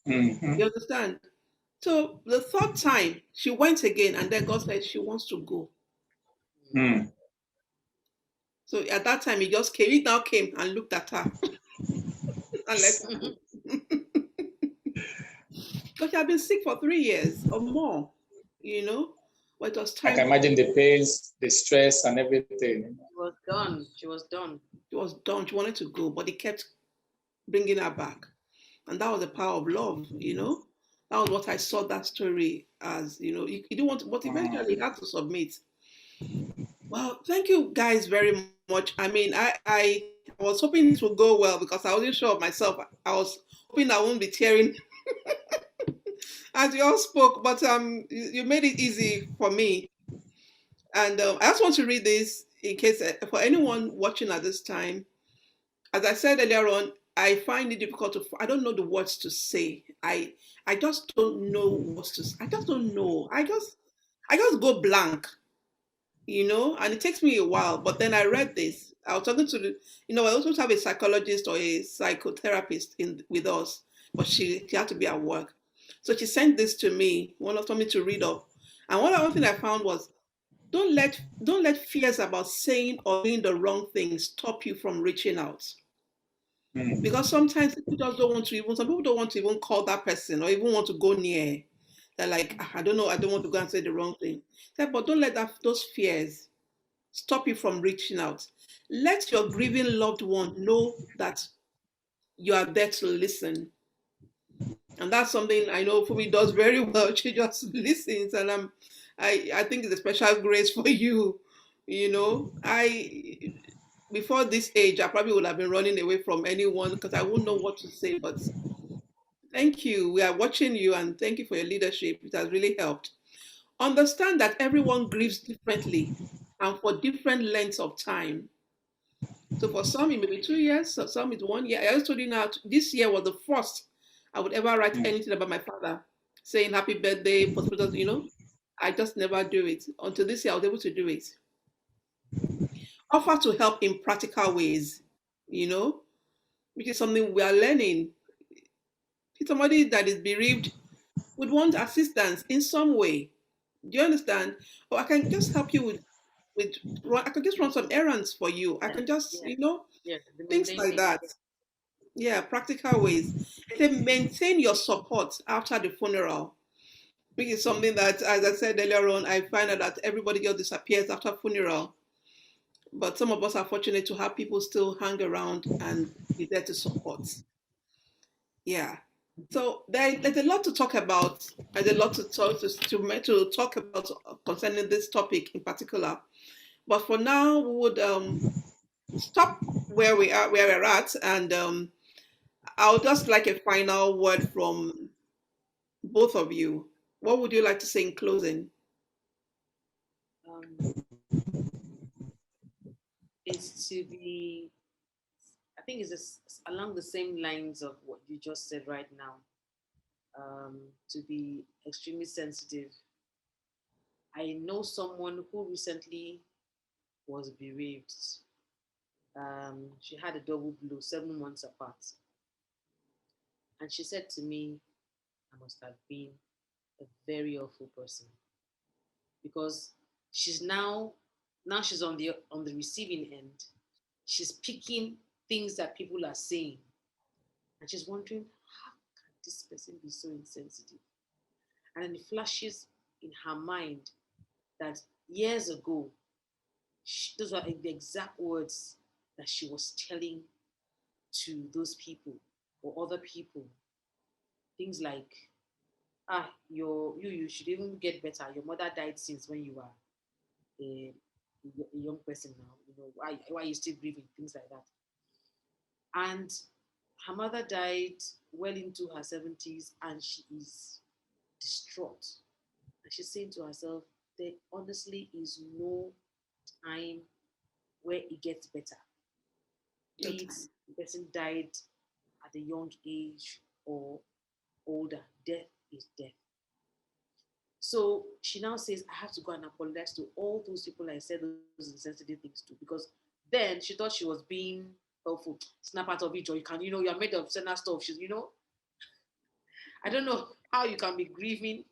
You understand? So the third time she went again, and then God said she wants to go. So at that time he now came and looked at her and left her. Because she had been sick for 3 years or more, you know. But it was time. I can imagine the pains, the stress, and everything. She was done. She was done. She wanted to go, but he kept bringing her back. And that was the power of love, you know. That was what I saw that story as, you know. He didn't want to, but eventually he had to submit. Well, thank you guys very much. I was hoping it would go well, because I wasn't sure of myself. I was hoping I won't be tearing as you all spoke, but you made it easy for me. And I just want to read this in case for anyone watching at this time. As I said earlier on, I find it difficult I don't know the words to say. I just don't know what to say. I just don't know. I just go blank, you know, and it takes me a while. But then I read this. I was talking to I also have a psychologist or a psychotherapist with us, but she had to be at work. So she sent this to me, told me to read up. And one thing I found was, don't let fears about saying or doing the wrong thing stop you from reaching out. Because sometimes people just don't want to some people don't want to even call that person or even want to go near. They're like, I don't know, I don't want to go and say the wrong thing. But don't let those fears stop you from reaching out. Let your grieving loved one know that you are there to listen. And that's something I know Fumi does very well. She just listens, and I think it's a special grace for you. You know, before this age, I probably would have been running away from anyone because I wouldn't know what to say. But thank you. We are watching you, and thank you for your leadership. It has really helped. Understand that everyone grieves differently and for different lengths of time. So for some, it may be 2 years, for some it's 1 year. I also told you now, this year was the first I would ever write anything about my father, saying happy birthday, you know. I just never do it. Until this year, I was able to do it. offer to help in practical ways, you know, which is something we are learning. If somebody that is bereaved would want assistance in some way, do you understand? Or I can just help you with I can just run some errands for you. I Yeah, can just, yeah, yeah. The things mundane like things. that. Yeah, practical ways. And maintain your support after the funeral, which is something that, as I said earlier on, I find out that everybody just disappears after funeral. But some of us are fortunate to have people still hang around and be there to support. Yeah. So there's a lot to talk about. There's a lot to talk about concerning this topic in particular. But for now, we would stop where we're at, and I'll just like a final word from both of you. What would you like to say in closing? Um, is to be, I think it's just along the same lines of what you just said right now. To be extremely sensitive. I know someone who recently was bereaved. She had a double blow 7 months apart. And she said to me, I must have been a very awful person because she's now she's on the receiving end. She's picking things that people are saying. And she's wondering, how can this person be so insensitive? And then it flashes in her mind that years ago, those were the exact words that she was telling to those people or other people. Things like, you should even get better. Your mother died since when you were a young person now. Why are you still grieving? Things like that. And her mother died well into her 70s and she is distraught. And she's saying to herself, there honestly is no time where it gets better. Be it the person died at a young age or older, death is death. So she now says, I have to go and apologize to all those people I said those insensitive things to because then she thought she was being helpful. Snap out of it, or you're made of certain stuff. I don't know how you can be grieving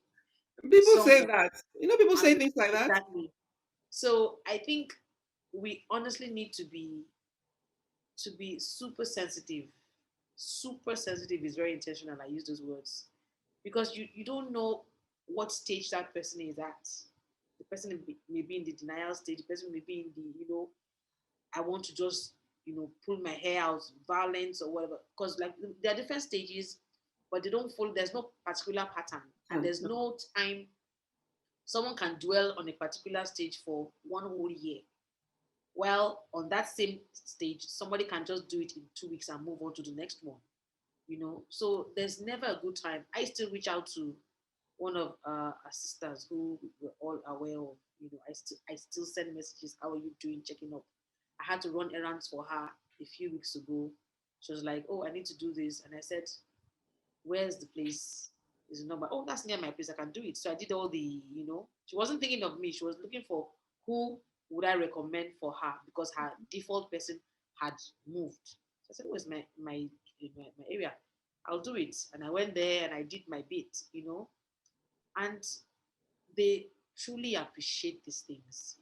People say someone. that. People say And things like that. exactly. So I think we honestly need to be super sensitive. Super sensitive is very intentional. I use those words because you don't know what stage that person is at. The person may be in the denial stage. The person may be in the I want to just pull my hair out, violence or whatever. Because like there are different stages, but they don't follow. There's no particular pattern, and there's no time. Someone can dwell on a particular stage for one whole year. Well, on that same stage, somebody can just do it in 2 weeks and move on to the next one. So there's never a good time. I still reach out to one of our sisters who we're all aware of. I still send messages. How are you doing? Checking up. I had to run errands for her a few weeks ago. She was like, "Oh, I need to do this," and I said, "Where's the place? Is the number? Oh, that's near my place. I can do it." So I did all the. She wasn't thinking of me. She was looking for who would I recommend for her because her default person had moved. So I said, "Where's my area? I'll do it." And I went there and I did my bit. And they truly appreciate these things.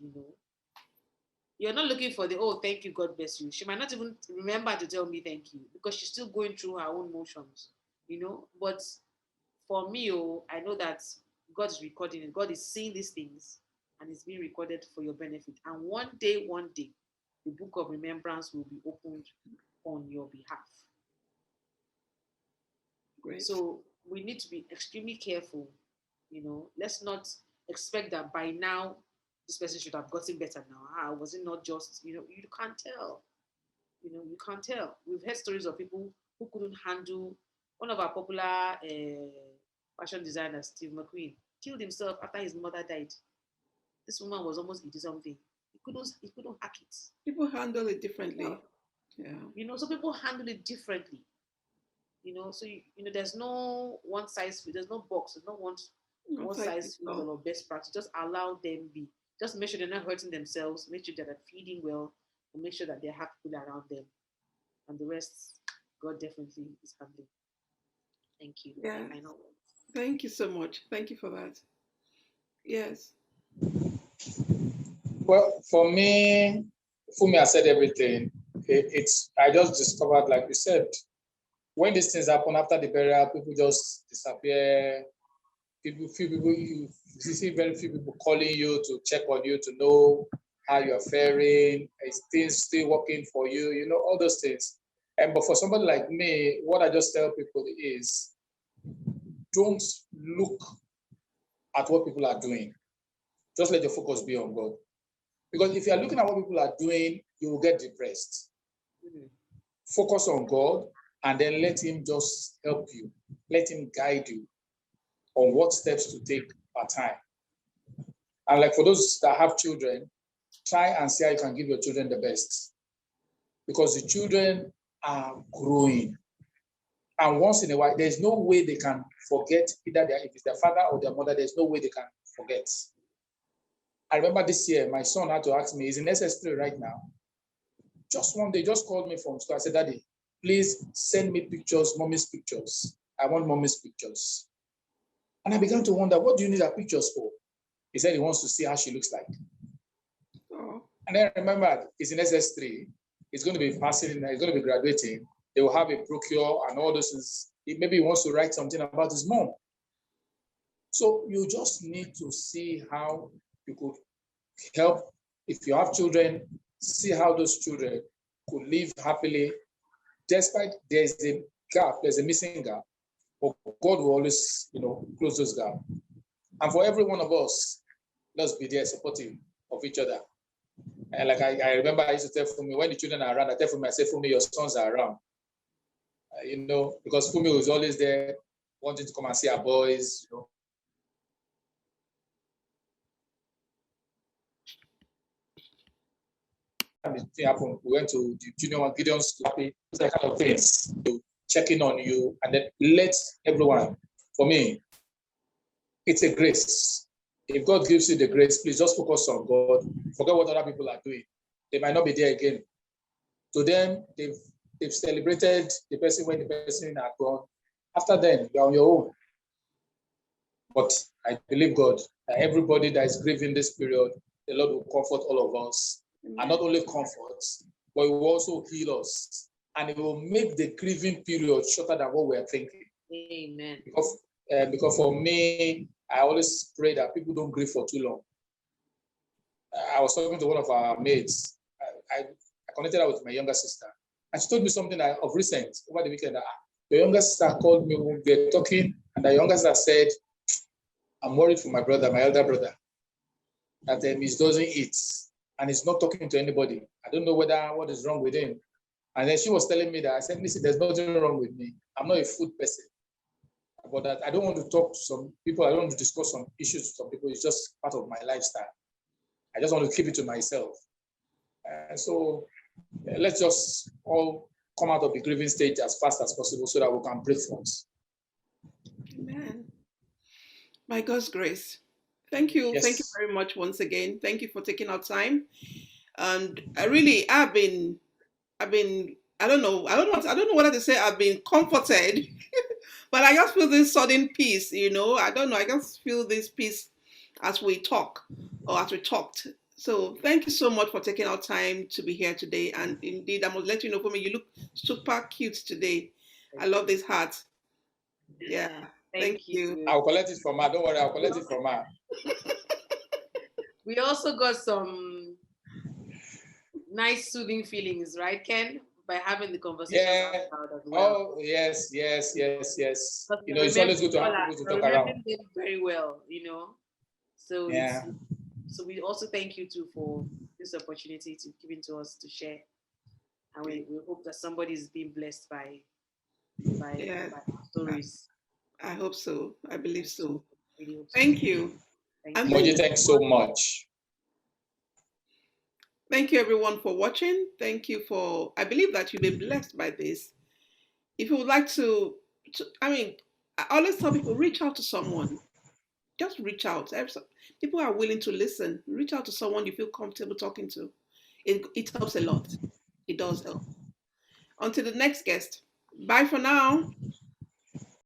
You're not looking for the, oh, thank you, God bless you. She might not even remember to tell me thank you because she's still going through her own motions. But for me, I know that God is recording it. God is seeing these things and it's being recorded for your benefit. And one day, the book of remembrance will be opened on your behalf. Great. So we need to be extremely careful. Let's not expect that by now this person should have gotten better now. Was it not just, you can't tell. You can't tell. We've heard stories of people who couldn't handle one of our popular fashion designers, Steve McQueen, killed himself after his mother died. This woman was almost 80 something. He couldn't hack it. People handle it differently. Yeah. So people handle it differently. So there's no one size fit. There's no box. There's no one size fit or best practice. Just allow them be. Just make sure they're not hurting themselves. Make sure that they're feeding well. and make sure that they have people around them. And the rest, God definitely is handling. Thank you. Yeah. I know. Thank you so much. Thank you for that. Yes. Well, for me, Fumi has said everything. It's I just discovered, like you said, when these things happen after the burial, people just disappear. Few people, you see very few people calling you to check on you to know how you're faring. Is things still working for you? You know, all those things. But for somebody like me, what I just tell people is, don't look at what people are doing. Just let your focus be on God. Because if you are looking at what people are doing, you will get depressed. Mhm. Focus on God and then let Him just help you. Let Him guide you on what steps to take per time. And like for those that have children, try and see how you can give your children the best. Because the children are growing. And once in a while, there's no way they can forget either if it's their father or their mother, there's no way they can forget. I remember this year, my son had to ask me, he's in SS3 right now. Just one day, just called me from school. I said, Daddy, please send me pictures, mommy's pictures. I want mommy's pictures. And I began to wonder, what do you need her pictures for? He said he wants to see how she looks like. Oh. And then I remembered, he's in SS3. He's going to be passing, he's going to be graduating. They will have a procure and all those things. Maybe he wants to write something about his mom. So you just need to see how you could help. If you have children, see how those children could live happily, despite there's a gap, there's a missing gap. But God will always, close those gaps. And for every one of us, let's be there supportive of each other. And like I remember I used to tell Fumi, when the children are around, I tell Fumi, I say, Fumi, your sons are around. Because Fumi was always there wanting to come and see our boys, And the thing happened. We went to the junior one, Gideon's school, that kind of things, checking on you, and then let everyone, for me, it's a grace. If God gives you the grace, please just focus on God. Forget what other people are doing. They might not be there again. To them, they've celebrated the person when the person had gone. After then, you're on your own. But I believe God, that everybody that is grieving this period, the Lord will comfort all of us. And not only comfort, but it will also heal us. And it will make the grieving period shorter than what we're thinking. Amen. Because for me, I always pray that people don't grieve for too long. I was talking to one of our mates. I connected her with my younger sister. And she told me something of recent, over the weekend. The younger sister called me when we were talking, and the younger sister said, I'm worried for my brother, my elder brother, that he doesn't eat and he's not talking to anybody. I don't know what is wrong with him. And then she was telling me that. I said, listen, there's nothing wrong with me. I'm not a food person. But that I don't want to talk to some people. I don't want to discuss some issues with some people. It's just part of my lifestyle. I just want to keep it to myself. So let's just all come out of the grieving stage as fast as possible so that we can break forth. Amen. By God's grace. Thank you. Yes. Thank you very much once again. Thank you for taking our time. And I've been, I don't know whether to say I've been comforted, but I just feel this sudden peace, I don't know. I just feel this peace as we talk or as we talked. So thank you so much for taking our time to be here today. And indeed, I must let you know, for me, you look super cute today. I love this hat. Yeah. Thank you. I'll collect it from her. Don't worry, I'll collect it from her. We also got some nice soothing feelings, right, Ken? By having the conversation. Yeah. As well. Oh, yes. It's always good to have people to talk around. Very well, So yeah. So we also thank you too for this opportunity to give it to us to share. And we hope that somebody is being blessed by our stories. I hope so. I believe so. Really hope so. Thank you. Moji, thanks so much. Thank you everyone for watching. Thank you I believe that you've been blessed by this. If you would like to I always tell people, reach out to someone. Just reach out. People are willing to listen. Reach out to someone you feel comfortable talking to. It helps a lot. It does help. Until the next guest. Bye for now.